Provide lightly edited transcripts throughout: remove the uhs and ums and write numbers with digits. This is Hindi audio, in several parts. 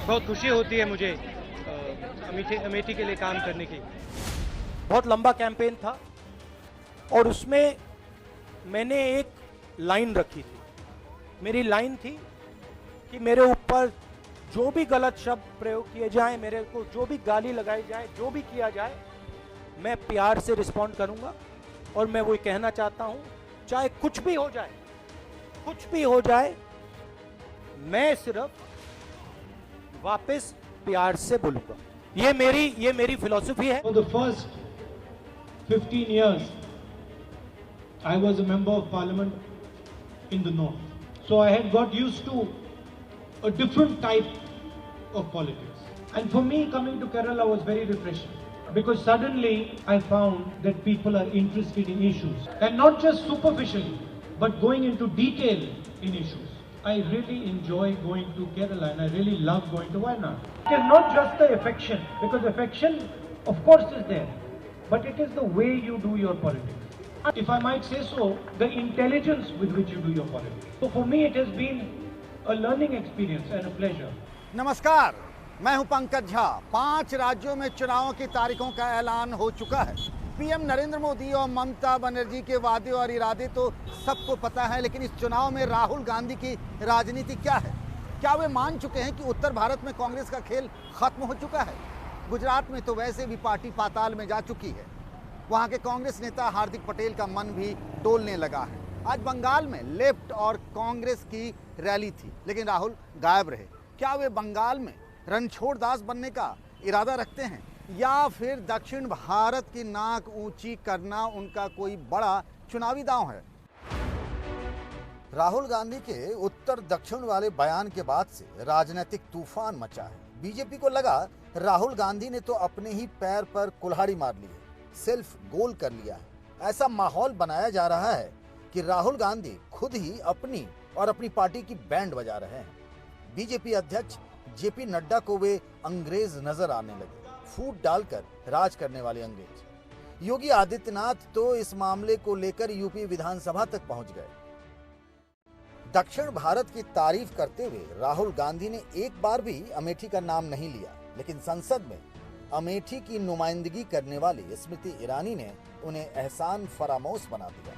बहुत खुशी होती है मुझे अमेठी के लिए काम करने की। बहुत लंबा कैंपेन था और उसमें मैंने एक लाइन रखी थी। मेरी लाइन थी कि मेरे ऊपर जो भी गलत शब्द प्रयोग किए जाएं, मेरे को जो भी गाली लगाई जाए, जो भी किया जाए, मैं प्यार से रिस्पॉन्ड करूंगा। और मैं वो कहना चाहता हूं, चाहे कुछ भी हो जाए, कुछ भी हो जाए, मैं सिर्फ वापस प्यार से बोलूंगा। ये मेरी फिलॉसफी है। For the first 15 years, I was a member of parliament in the north. So I had got used to a different type of politics. And for me, coming to Kerala was very refreshing. Because suddenly I found that people are interested in issues. And not just superficially, but going into detail in issues. I really enjoy going to Kerala and I really love going to Wayanad. It is not just the affection, because affection of course is there, but it is the way you do your politics. If I might say so, the intelligence with which you do your politics. So for me it has been a learning experience and a pleasure. नमस्कार, मैं हूं पंकज झा। 5 राज्यों में चुनावों की तारीखों का ऐलान हो चुका है। पीएम नरेंद्र मोदी और ममता बनर्जी के वादे और इरादे तो सबको पता है, लेकिन इस चुनाव में राहुल गांधी की राजनीति क्या है? क्या वे मान चुके हैं कि उत्तर भारत में कांग्रेस का खेल खत्म हो चुका है? गुजरात में तो वैसे भी पार्टी पाताल में जा चुकी है। वहां के कांग्रेस नेता हार्दिक पटेल का मन भी डोलने लगा है। आज बंगाल में लेफ्ट और कांग्रेस की रैली थी, लेकिन राहुल गायब रहे। क्या वे बंगाल में रणछोड़ दास बनने का इरादा रखते हैं, या फिर दक्षिण भारत की नाक ऊंची करना उनका कोई बड़ा चुनावी दांव है? राहुल गांधी के उत्तर दक्षिण वाले बयान के बाद से राजनीतिक तूफान मचा है। बीजेपी को लगा राहुल गांधी ने तो अपने ही पैर पर कुल्हाड़ी मार ली है, सेल्फ गोल कर लिया है। ऐसा माहौल बनाया जा रहा है कि राहुल गांधी खुद ही अपनी और अपनी पार्टी की बैंड बजा रहे हैं। बीजेपी अध्यक्ष जेपी नड्डा को वे अंग्रेज नजर आने लगे, फूट डालकर राज करने वाले अंग्रेज। योगी आदित्यनाथ तो इस मामले को लेकर यूपी विधानसभा तक पहुंच गए। दक्षिण भारत की तारीफ करते हुए राहुल गांधी ने एक बार भी अमेठी का नाम नहीं लिया, लेकिन संसद में अमेठी की नुमाइंदगी करने वाली स्मृति ईरानी ने उन्हें एहसान फरामोश बना दिया।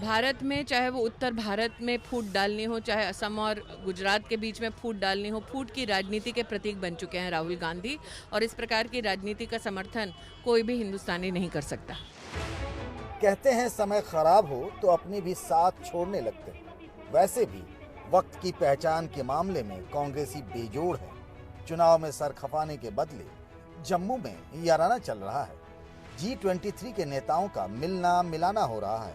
भारत में चाहे वो उत्तर भारत में फूट डालनी हो, चाहे असम और गुजरात के बीच में फूट डालनी हो, फूट की राजनीति के प्रतीक बन चुके हैं राहुल गांधी। और इस प्रकार की राजनीति का समर्थन कोई भी हिंदुस्तानी नहीं कर सकता। कहते हैं समय खराब हो तो अपने भी साथ छोड़ने लगते हैं। वैसे भी वक्त की पहचान के मामले में कांग्रेसी बेजोड़ है। चुनाव में सर खपाने के बदले जम्मू में याराना चल रहा है। G23 के नेताओं का मिलना मिलाना हो रहा है।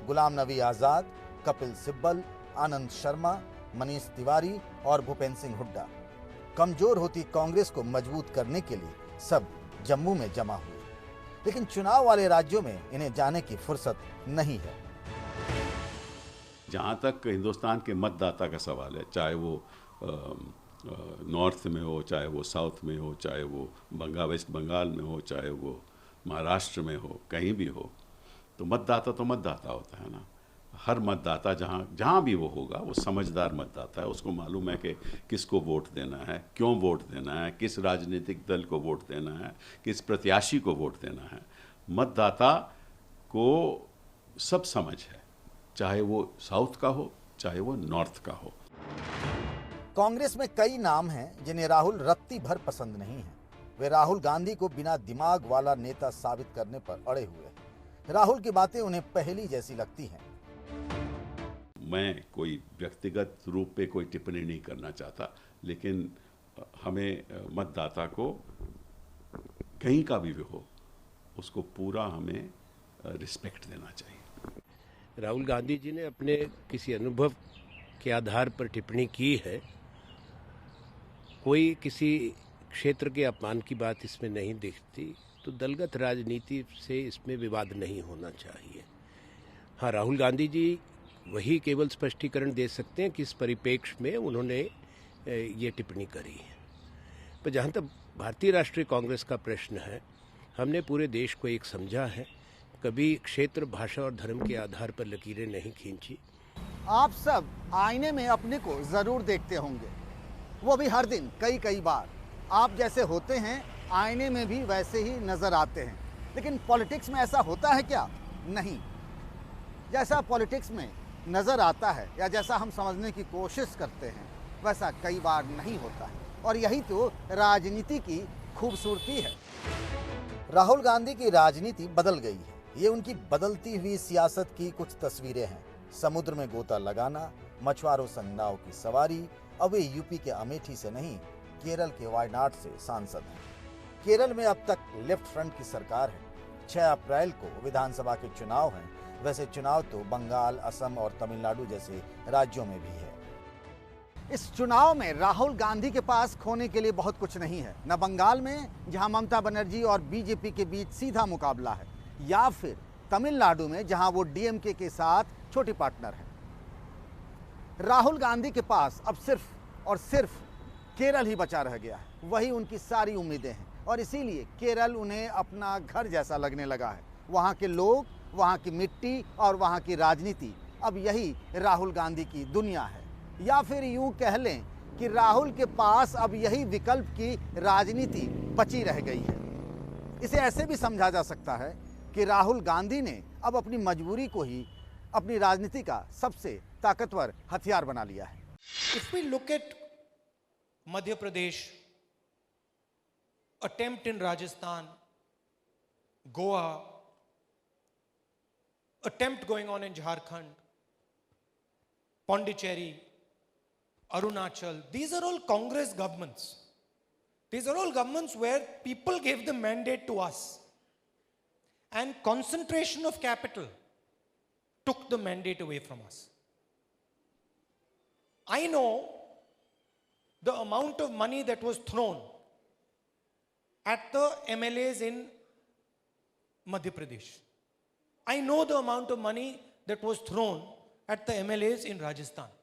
गुलाम नबी आजाद, कपिल सिब्बल, आनंद शर्मा, मनीष तिवारी और भूपेंद्र सिंह हुड्डा। कमजोर होती कांग्रेस को मजबूत करने के लिए सब जम्मू में जमा हुए, लेकिन चुनाव वाले राज्यों में इन्हें जाने की फुर्सत नहीं है। जहां तक हिंदुस्तान के मतदाता का सवाल है, चाहे वो नॉर्थ में हो, चाहे वो साउथ में हो, चाहे वो वेस्ट बंगाल में हो, चाहे वो महाराष्ट्र में हो, कहीं भी हो, तो मतदाता होता है ना। हर मतदाता जहाँ भी वो होगा, वो समझदार मतदाता है। उसको मालूम है कि किसको वोट देना है, क्यों वोट देना है, किस राजनीतिक दल को वोट देना है, किस प्रत्याशी को वोट देना है। मतदाता को सब समझ है, चाहे वो साउथ का हो, चाहे वो नॉर्थ का हो। कांग्रेस में कई नाम हैं जिन्हें राहुल रत्ती भर पसंद नहीं है। वे राहुल गांधी को बिना दिमाग वाला नेता साबित करने पर अड़े हुए हैं। राहुल की बातें उन्हें पहली जैसी लगती हैं। मैं कोई व्यक्तिगत रूप पे कोई टिप्पणी नहीं करना चाहता, लेकिन हमें मतदाता को कहीं का भी हो, उसको पूरा हमें रिस्पेक्ट देना चाहिए। राहुल गांधी जी ने अपने किसी अनुभव के आधार पर टिप्पणी की है। कोई किसी क्षेत्र के अपमान की बात इसमें नहीं दिखती, तो दलगत राजनीति से इसमें विवाद नहीं होना चाहिए। हाँ, राहुल गांधी जी वही केवल स्पष्टीकरण दे सकते हैं कि इस परिप्रेक्ष्य में उन्होंने ये टिप्पणी करी है। पर जहाँ तक भारतीय राष्ट्रीय कांग्रेस का प्रश्न है, हमने पूरे देश को एक समझा है, कभी क्षेत्र, भाषा और धर्म के आधार पर लकीरें नहीं खींची। आप सब आईने में अपने को जरूर देखते होंगे। वो भी हर दिन कई बार। आप जैसे होते हैं आईने में भी वैसे ही नजर आते हैं। लेकिन पॉलिटिक्स में ऐसा होता है क्या? नहीं। जैसा पॉलिटिक्स में नजर आता है या जैसा हम समझने की कोशिश करते हैं वैसा कई बार नहीं होता है, और यही तो राजनीति की खूबसूरती है। राहुल गांधी की राजनीति बदल गई है। ये उनकी बदलती हुई सियासत की कुछ तस्वीरें हैं। समुद्र में गोता लगाना, मछुआरों संग नाव की सवारी। अब वे यूपी के अमेठी से नहीं, केरल के वायनाड से सांसद हैं। केरल में अब तक लेफ्ट फ्रंट की सरकार है। 6 अप्रैल को विधानसभा के चुनाव हैं। वैसे चुनाव तो बंगाल, असम और तमिलनाडु जैसे राज्यों में भी है। इस चुनाव में राहुल गांधी के पास खोने के लिए बहुत कुछ नहीं है। न बंगाल में, जहां ममता बनर्जी और बीजेपी के बीच सीधा मुकाबला है, या फिर तमिलनाडु में, जहां वो डीएमके के साथ छोटी पार्टनर है। राहुल गांधी के पास अब सिर्फ और सिर्फ केरल ही बचा रह गया है। वही उनकी सारी उम्मीदें हैं, और इसीलिए केरल उन्हें अपना घर जैसा लगने लगा है। वहाँ के लोग, वहाँ की मिट्टी और वहाँ की राजनीति, अब यही राहुल गांधी की दुनिया है। या फिर यूं कह लें कि राहुल के पास अब यही विकल्प की राजनीति बची रह गई है। इसे ऐसे भी समझा जा सकता है कि राहुल गांधी ने अब अपनी मजबूरी को ही अपनी राजनीति का सबसे ताकतवर हथियार बना लिया है। If we look at Madhya Pradesh, attempt in Rajasthan, Goa, attempt going on in Jharkhand, Pondicherry, Arunachal, these are all Congress governments. These are all governments where people gave the mandate to us. And concentration of capital took the mandate away from us. I know the amount of money that was thrown at the MLAs in Madhya Pradesh. I know the amount of money that was thrown at the MLAs in Rajasthan.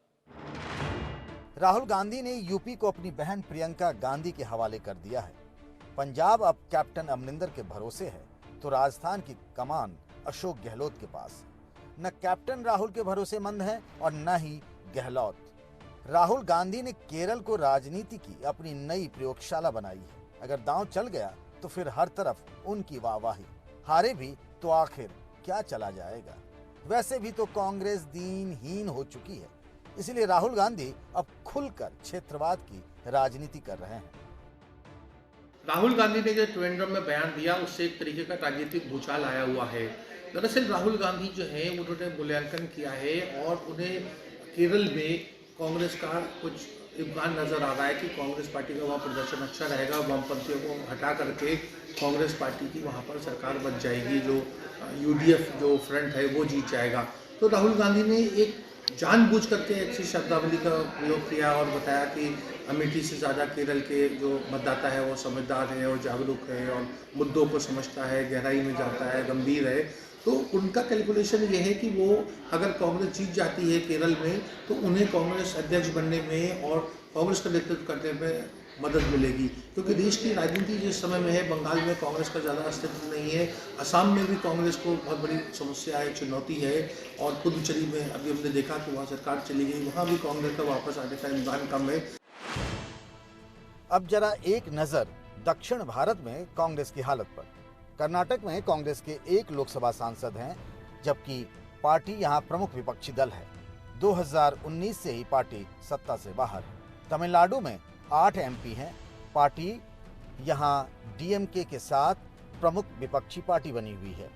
Rahul Gandhi ने यूपी को अपनी बहन प्रियंका गांधी के हवाले कर दिया है। पंजाब अब कैप्टन अमरिंदर के भरोसे है, तो राजस्थान की कमान अशोक गहलोत के पास। न कैप्टन राहुल के भरोसेमंद है और न ही गहलोत। राहुल गांधी ने केरल को राजनीति की अपनी नई प्रयोगशाला बनाई है। अगर दांव चल गया तो फिर हर तरफ उनकी वाहवाही। हारे भी तो आखिर क्या चला जाएगा। वैसे भी तो कांग्रेस दीनहीन हो चुकी है, इसलिए राहुल गांधी अब खुलकर क्षेत्रवाद की राजनीति कर रहे हैं। राहुल गांधी ने जो त्रिवेंद्रम में बयान दिया उससे एक तरीके का राजनीतिक भूचाल आया हुआ है। दरअसल राहुल गांधी जो है उन्होंने मूल्यांकन किया है और उन्हें केरल में कांग्रेस का कुछ इम्कान नज़र आ रहा है कि कांग्रेस पार्टी का वहाँ प्रदर्शन अच्छा रहेगा, वामपंथियों को हटा करके कांग्रेस पार्टी की वहाँ पर सरकार बन जाएगी, जो यूडीएफ जो फ्रंट है वो जीत जाएगा। तो राहुल गांधी ने एक जानबूझ करके ऐसी शब्दावली का प्रयोग किया और बताया कि अमेठी से ज़्यादा केरल के जो मतदाता है वो समझदार है और जागरूक है और मुद्दों को समझता है, गहराई में जाता है, गंभीर है। तो उनका कैलकुलेशन ये है कि वो अगर कांग्रेस जीत जाती है केरल में तो उन्हें कांग्रेस अध्यक्ष बनने में और कांग्रेस का नेतृत्व करने में मदद मिलेगी, क्योंकि देश की राजनीति जिस समय में है, बंगाल में कांग्रेस का ज़्यादा अस्तित्व नहीं है, असम में भी कांग्रेस को बहुत बड़ी समस्या है, चुनौती है, और पुदुचेरी में अभी हमने देखा कि वहाँ सरकार चली गई, वहाँ भी कांग्रेस का वापस आने का इम्कान कम है। अब जरा एक नज़र दक्षिण भारत में कांग्रेस की हालत पर। कर्नाटक में कांग्रेस के 1 लोकसभा सांसद हैं, जबकि पार्टी यहाँ प्रमुख विपक्षी दल है। 2019 से ही पार्टी सत्ता से बाहर है। तमिलनाडु में 8 एमपी हैं। पार्टी यहाँ डीएमके के साथ प्रमुख विपक्षी पार्टी बनी हुई है।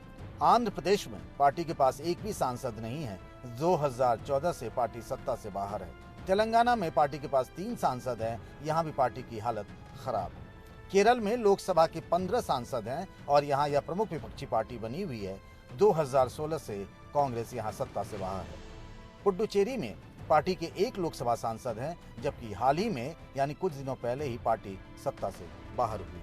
आंध्र प्रदेश में पार्टी के पास एक भी सांसद नहीं है। 2014 से पार्टी सत्ता से बाहर है। तेलंगाना में पार्टी के पास 3 सांसद हैं। यहाँ भी पार्टी की हालत खराब है। केरल में लोकसभा के 15 सांसद हैं और यहाँ यह प्रमुख विपक्षी पार्टी बनी हुई है। 2016 से कांग्रेस यहाँ सत्ता से बाहर है। पुडुचेरी में पार्टी के 1 लोकसभा सांसद हैं, जबकि हाल ही में यानी कुछ दिनों पहले ही पार्टी सत्ता से बाहर हुई है।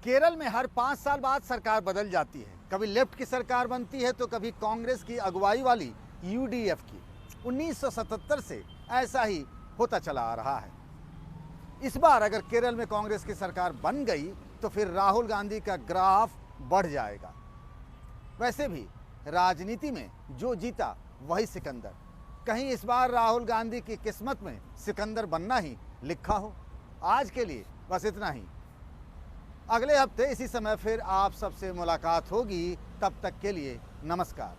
केरल में हर 5 साल बाद सरकार बदल जाती है। कभी लेफ्ट की सरकार बनती है तो कभी कांग्रेस की अगुवाई वाली यूडीएफ की। 1977 से ऐसा ही होता चला आ रहा है। इस बार अगर केरल में कांग्रेस की सरकार बन गई तो फिर राहुल गांधी का ग्राफ बढ़ जाएगा। वैसे भी राजनीति में जो जीता वही सिकंदर। कहीं इस बार राहुल गांधी की किस्मत में सिकंदर बनना ही लिखा हो। आज के लिए बस इतना ही। अगले हफ्ते इसी समय फिर आप सबसे मुलाकात होगी। तब तक के लिए नमस्कार।